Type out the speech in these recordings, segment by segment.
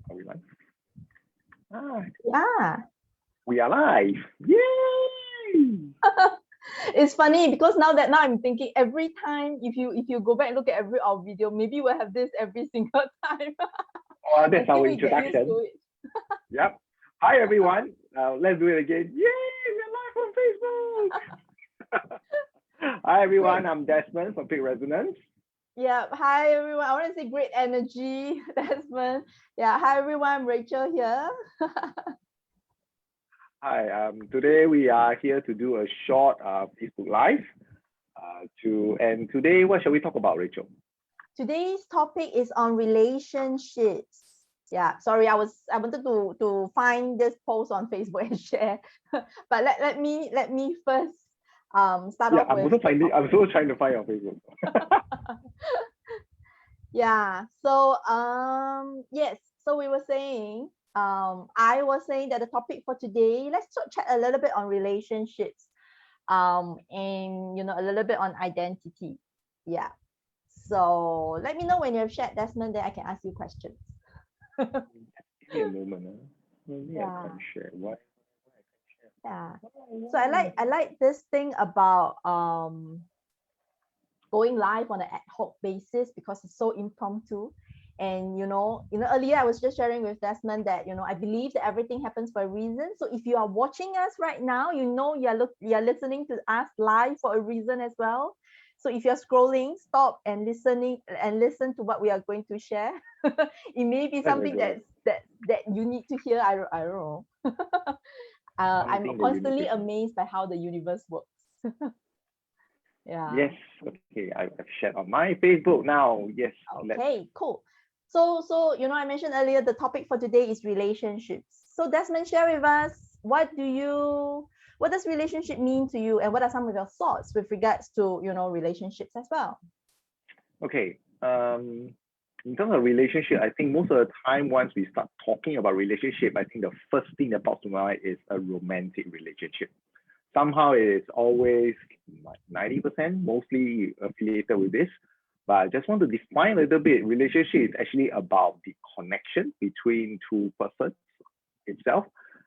Are we live? Ah, Yeah. we are live. Yay! It's funny because now I'm thinking every time if you go back and look at every our video, maybe we'll have this every single time. Oh, that's Until our we get used introduction. to it. Yep. Hi everyone. Let's do it again. Yay! We're live on Facebook. Hi everyone. I'm Desmond from Peak Resonance. Yeah. Hi everyone. I want to say great energy, Desmond. Yeah. Hi everyone. I'm Rachel here. Hi. Today we are here to do a short Facebook Live. And today, what shall we talk about, Rachel? Today's topic is on relationships. Yeah, sorry, I wanted to find this post on Facebook and share, but let me first start off I'm with. also trying to find on Facebook. Yeah. So yes. So we were saying I was saying that the topic for today, let's chat a little bit on relationships, and a little bit on identity. Yeah. So let me know when you have shared, Desmond, then I can ask you questions. Give me a moment. Maybe I Yeah. can share. What? Yeah. So I like this thing about going live on an ad hoc basis because it's so impromptu. And earlier I was just sharing with Desmond that I believe that everything happens for a reason. So if you are watching us right now, you're listening to us live for a reason as well. So if you're scrolling, stop and listen to what we are going to share. It may be something that you need to hear. I don't know. I'm constantly amazed by how the universe works. Yeah. Yes. Okay. I've shared on my Facebook now. Yes. Okay. Cool. So I mentioned earlier the topic for today is relationships. So Desmond, share with us what does relationship mean to you, and what are some of your thoughts with regards to relationships as well? Okay. In terms of relationship, I think most of the time once we start talking about relationship, I think the first thing that pops to mind is a romantic relationship. Somehow it is always like 90% mostly affiliated with this. But I just want to define a little bit. Relationship is actually about the connection between two persons itself.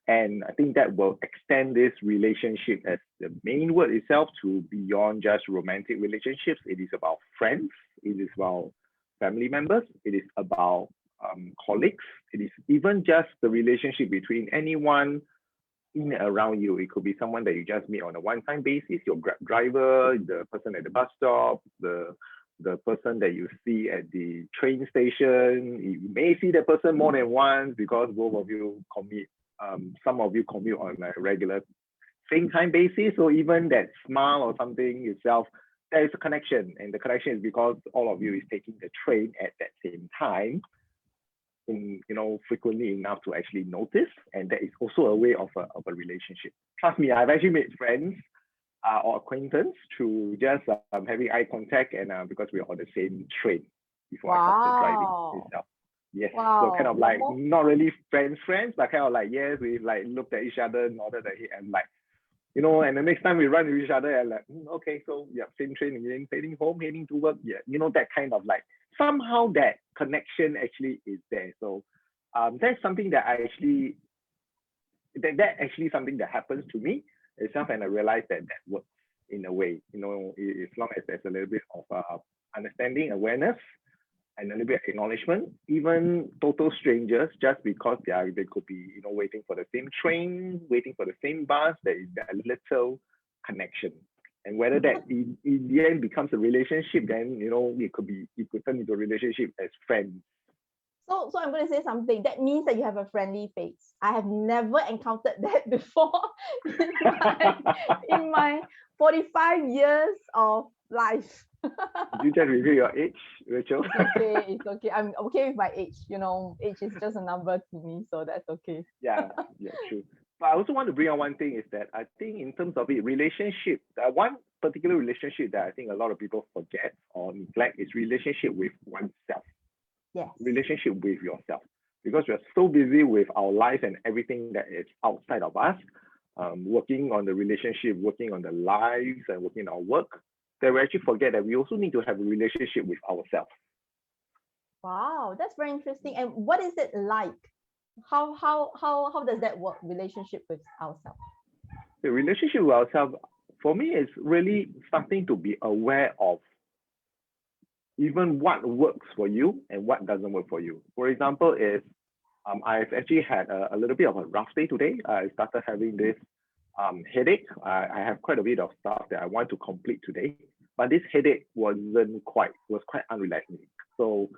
And I think that will extend this relationship as the main word itself to beyond just romantic relationships. It is about friends. It is about family members. It is about colleagues. It is even just the relationship between anyone in and around you. It could be someone that you just meet on a one-time basis, your Grab driver, the person at the bus stop, the person that you see at the train station. You may see that person more than once because both of you commute. Some of you commute on a regular same time basis, or even that smile or something itself, there is a connection, and the connection is because all of you is taking the train at that same time, frequently enough to actually notice, and that is also a way of a relationship. Trust me, I've actually made friends or acquaintance through just having eye contact, and because we're on the same train before I started driving itself. Yes, so kind of like not really friends, but kind of like, yes, we like looked at each other, nodded at it, and like, and the next time we run with each other and like, okay, so yeah, same train again, heading home, heading to work, yeah, that kind of like, somehow that connection actually is there. So that's something that I actually, that actually something that happens to me itself, and I realized that works in a way, as long as there's a little bit of understanding, awareness, and a little bit of acknowledgement. Even total strangers, just because they could be waiting for the same train, waiting for the same bus, there is that little connection. And whether that in the end becomes a relationship, then it could turn into a relationship as friends. So I'm going to say something. That means that you have a friendly face. I have never encountered that before in my 45 years of life. Did you just reveal your age, Rachel? It's okay. I'm okay with my age. Age is just a number to me, so that's okay. Yeah, true. But I also want to bring on one thing is that I think in terms of it, relationship, one particular relationship that I think a lot of people forget or neglect is relationship with oneself. Yes. Relationship with yourself. Because we're so busy with our life and everything that is outside of us, working on the relationship, working on the lives, and working on our work, that we actually forget that we also need to have a relationship with ourselves. Wow, that's very interesting. And what is it like? How does that work? Relationship with ourselves. The relationship with ourselves, for me, is really starting to be aware of even what works for you and what doesn't work for you. For example, if I've actually had a little bit of a rough day today. I started having this headache. I have quite a bit of stuff that I want to complete today, but this headache was quite unrelaxing. So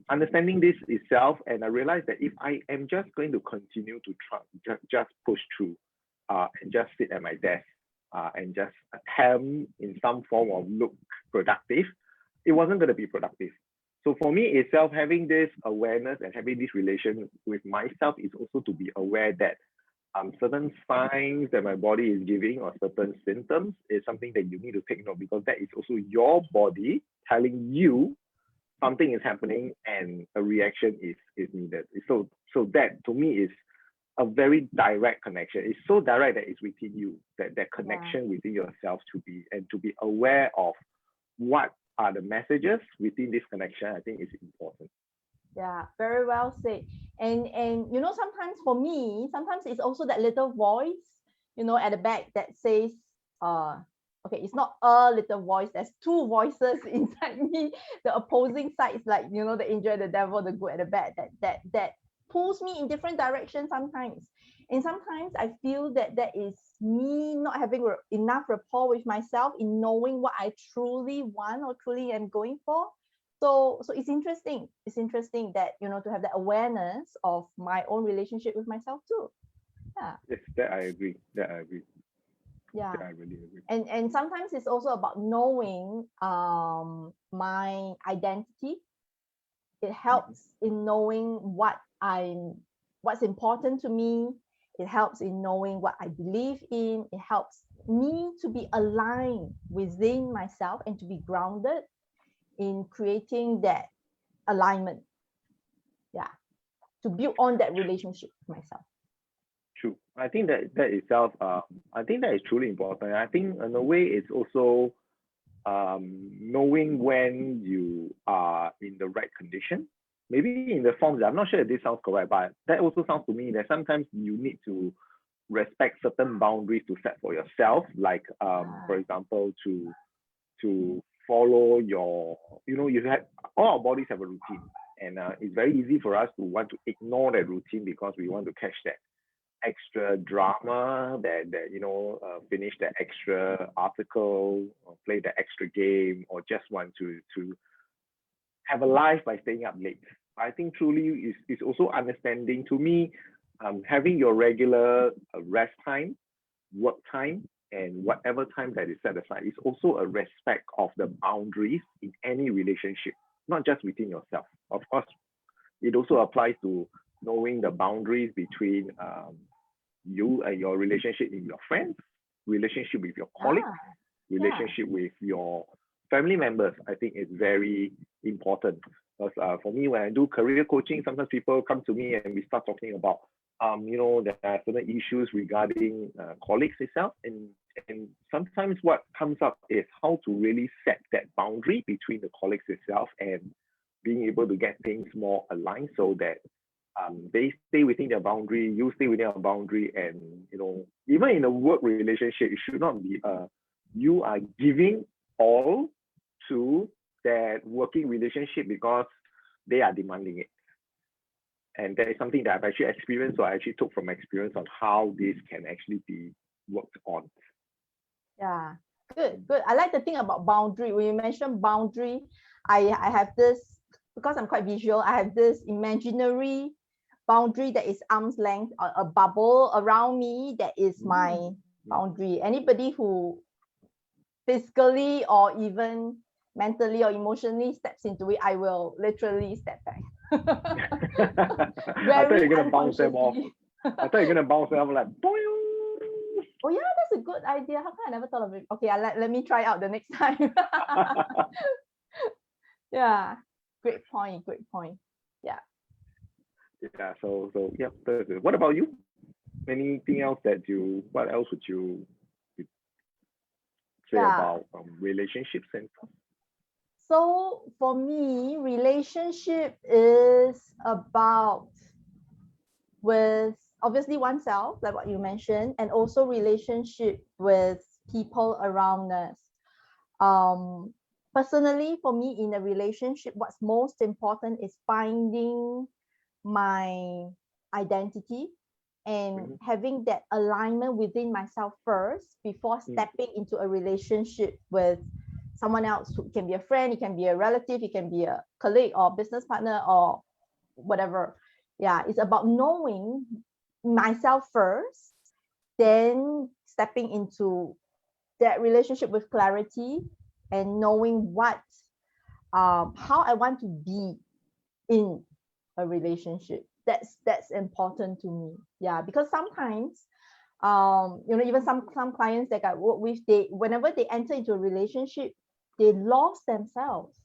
understanding this itself, and I realized that if I am just going to continue to try, just push through, and just sit at my desk, and just attempt in some form of look productive, it wasn't going to be productive. So for me itself, having this awareness and having this relation with myself is also to be aware that certain signs that my body is giving or certain symptoms is something that you need to take note, because that is also your body telling you something is happening and a reaction is needed. So that to me is a very direct connection. It's so direct that it's within you, that connection within yourself to be aware of what are the messages within this connection, I think is important. Yeah, very well said. And sometimes for me, sometimes it's also that little voice, at the back that says, okay, it's not a little voice. There's two voices inside me. The opposing side is like, the angel, the devil, the good and the bad. That pulls me in different directions sometimes. And sometimes I feel that is me not having enough rapport with myself in knowing what I truly want or truly am going for. So it's interesting. It's interesting that, to have that awareness of my own relationship with myself too. Yeah. Yes, that I agree. Yeah. That I really agree. And sometimes it's also about knowing my identity. It helps in knowing what's important to me. It helps in knowing what I believe in. It helps me to be aligned within myself and to be grounded in creating that alignment. Yeah. To build on that relationship with myself. True. I think that itself, I think that is truly important. I think in a way it's also knowing when you are in the right condition. Maybe in the forms, I'm not sure if this sounds correct, but that also sounds to me that sometimes you need to respect certain boundaries to set for yourself. Like, for example, to follow your, you have, all our bodies have a routine, and it's very easy for us to want to ignore that routine because we want to catch that extra drama, that finish the extra article or play the extra game, or just want to have a life by staying up late. I think truly is also understanding, to me, having your regular rest time, work time, and whatever time that is set aside is also a respect of the boundaries in any relationship, not just within yourself. Of course, it also applies to knowing the boundaries between you and your relationship with your friends, relationship with your colleagues, relationship with your family members. I think is very important, because for me, when I do career coaching, sometimes people come to me and we start talking about there are certain issues regarding colleagues itself, and sometimes what comes up is how to really set that boundary between the colleagues itself and being able to get things more aligned, so that they stay within their boundary, you stay within your boundary, and even in a work relationship, it should not be you are giving all to that working relationship because they are demanding it. And that is something that I've actually experienced, so I actually took from experience on how this can actually be worked on. Yeah, good. I like the thing about boundary. When you mentioned boundary, I have this, because I'm quite visual, I have this imaginary boundary that is arm's length, a bubble around me that is my boundary. Anybody who physically or even mentally or emotionally steps into it, I will literally step back. I thought you're gonna bounce them off. I thought you're gonna bounce them off like boing. Oh yeah, that's a good idea. How come I never thought of it? Okay, let me try out the next time. Yeah, great point. Yeah. Yeah. So yeah. What about you? Anything else what else would you say about relationships and stuff? So for me, relationship is about with obviously oneself, like what you mentioned, and also relationship with people around us. Um, Personally, for me, in a relationship, what's most important is finding my identity and Mhm, having that alignment within myself first before mm, stepping into a relationship with someone else who can be a friend, it can be a relative, it can be a colleague or business partner or whatever. Yeah, it's about knowing myself first, then stepping into that relationship with clarity and knowing what how I want to be in a relationship. That's important to me. Yeah, because sometimes even some clients that I work with, they whenever they enter into a relationship, they lost themselves.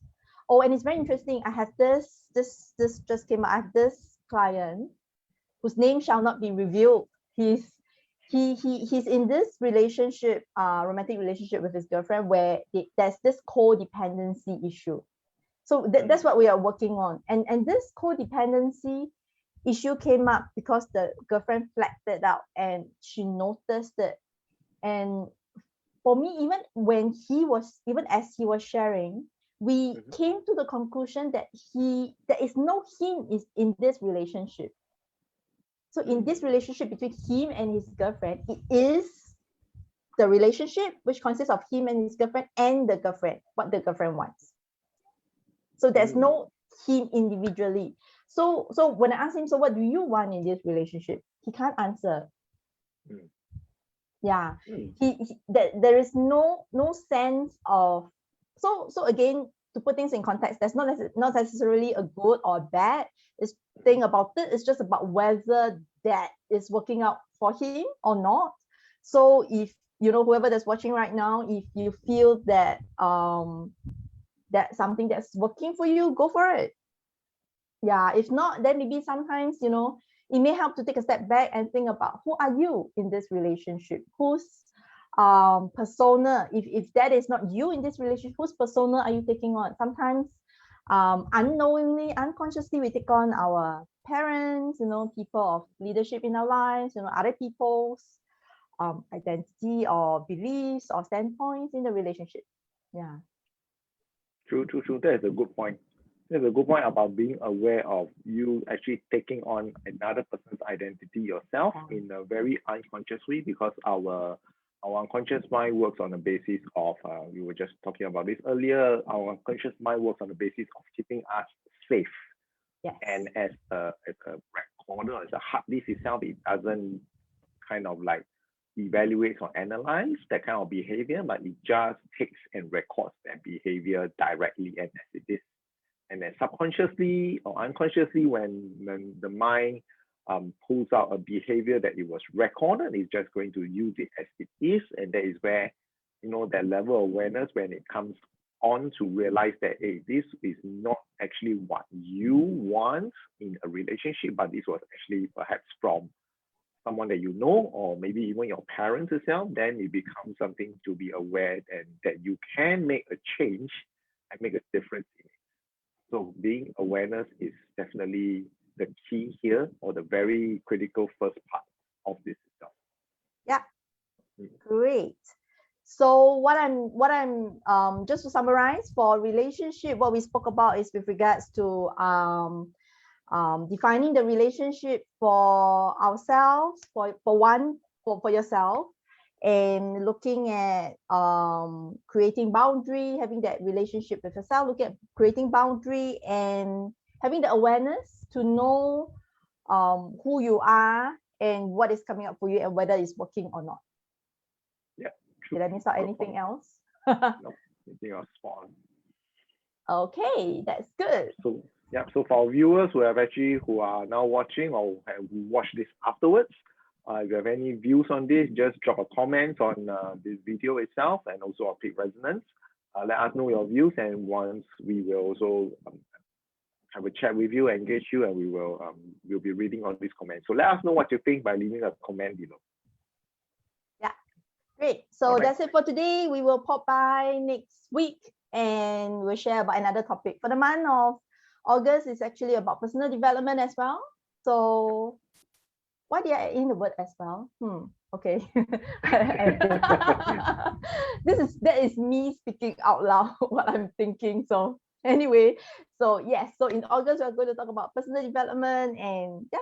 Oh, and it's very mm, interesting. I have this just came out. I have this client whose name shall not be revealed. He's in this relationship, romantic relationship with his girlfriend, where there's this codependency issue. So that's mm, what we are working on. And this codependency issue came up because the girlfriend flagged it out and she noticed it. And for me, even as he was sharing, we mhm, came to the conclusion that there is no him is in this relationship. So in this mm, relationship between him and his girlfriend, it is the relationship which consists of him and his girlfriend and the girlfriend, what the girlfriend wants. So there's mm, no him individually. So when I ask him, so what do you want in this relationship? He can't answer. mm, Yeah. mm, There is no sense of so again, to put things in context, that's not necessarily a good or bad. This thing about it is just about whether that is working out for him or not. So if whoever that's watching right now, if you feel that that's something that's working for you, go for it. Yeah, if not, then maybe sometimes it may help to take a step back and think about who are you in this relationship, whose persona, if that is not you in this relationship, whose persona are you taking on? Sometimes unknowingly, unconsciously, we take on our parents, people of leadership in our lives, other people's identity or beliefs or standpoints in the relationship. Yeah. true, true, true. That is a good point. That's a good point about being aware of you actually taking on another person's identity yourself in a very unconscious way, because our unconscious mind works on the basis of we were just talking about this earlier. Our unconscious mind works on the basis of keeping us safe. Yes. And as a recorder, as a hard disk itself, it doesn't kind of like evaluates or analyze that kind of behavior, but it just takes and records that behavior directly and as it is. And then subconsciously or unconsciously, when the mind pulls out a behavior that it was recorded, it's just going to use it as it is. And that is where, that level of awareness, when it comes on to realize that, hey, this is not actually what you want in a relationship, but this was actually perhaps from someone that you know, or maybe even your parents itself, then it becomes something to be aware and that you can make a change and make a difference in it. So being awareness is definitely the key here, or the very critical first part of this itself. Yeah. Mm, Great. So what I'm just to summarize, for relationship, what we spoke about is with regards to defining the relationship for ourselves, for yourself, and looking at creating boundary, having that relationship with yourself, looking at creating boundary and having the awareness to know who you are and what is coming up for you and whether it's working or not. yeah, true. Did I miss out Good anything point. else? No, I think you're spot on. Okay, that's good. So yeah, so for our viewers who are now watching or who watch this afterwards, if you have any views on this, just drop a comment on this video itself and also our Peak Resonance. Let us know your views, and once we will also have a chat with you, engage you, and we'll be reading all these comments. So let us know what you think by leaving a comment below. Yeah, great. All So right. that's it for today. We will pop by next week and we'll share about another topic. For the month of August is actually about personal development as well. So why did I add in the word as well? Okay. That is me speaking out loud what I'm thinking. So anyway, so yes, so in August we're going to talk about personal development, and yeah,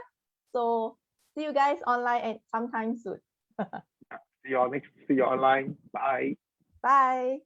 so see you guys online and sometime soon. See you online. Bye. Bye.